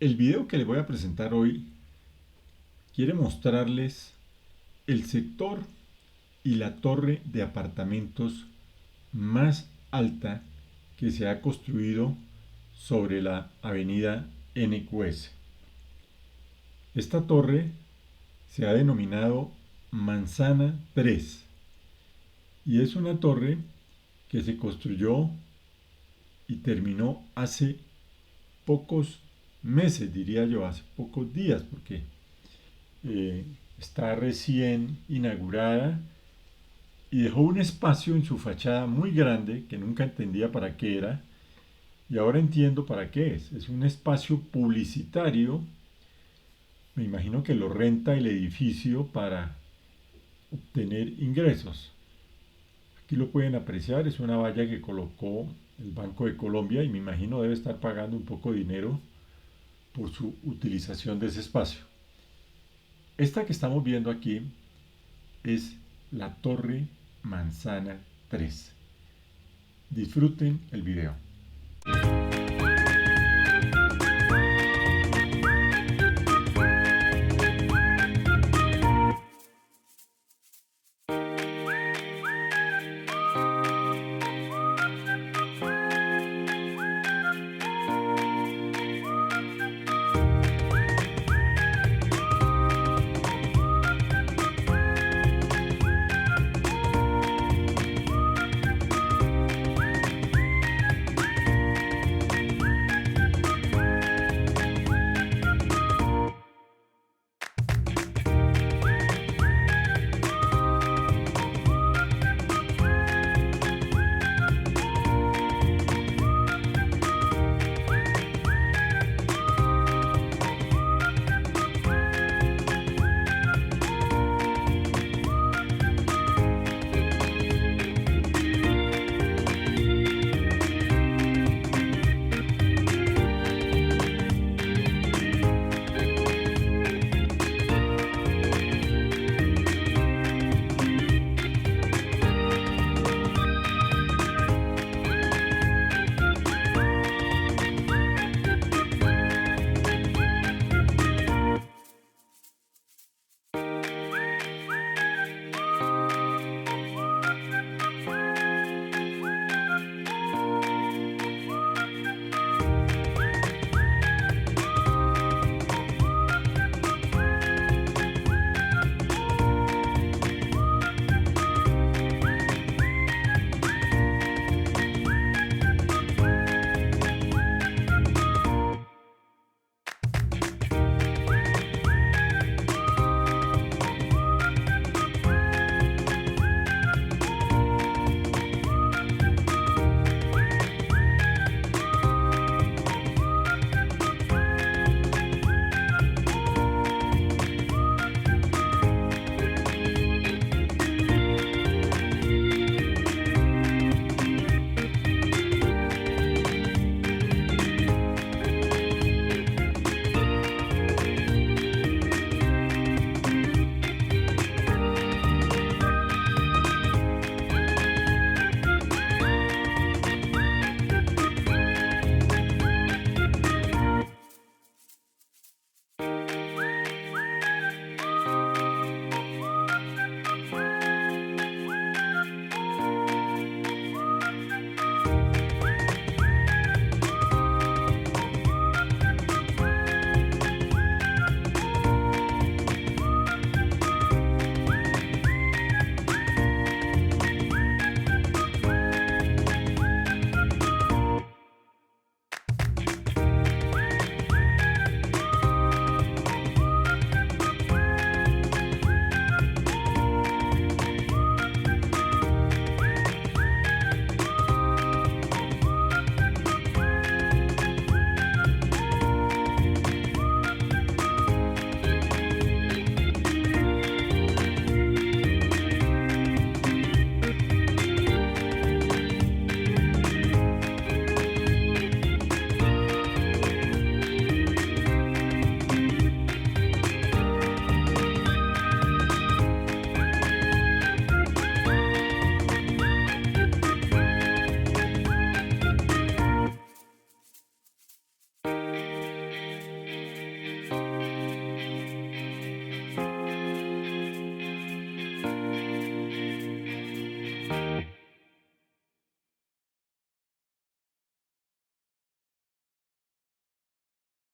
El video que les voy a presentar hoy quiere mostrarles el sector y la torre de apartamentos más alta que se ha construido sobre la avenida NQS. Esta torre se ha denominado Manzana 3 y es una torre que se construyó y terminó hace pocos meses, diría yo, hace pocos días, porque está recién inaugurada y dejó un espacio en su fachada muy grande que nunca entendía para qué era y ahora entiendo para qué es. Es un espacio publicitario, me imagino que lo renta el edificio para obtener ingresos. Aquí lo pueden apreciar, es una valla que colocó el Banco de Colombia y me imagino debe estar pagando un poco de dinero por su utilización de ese espacio. Esta que estamos viendo aquí es la Torre Manzana 3. Disfruten el video.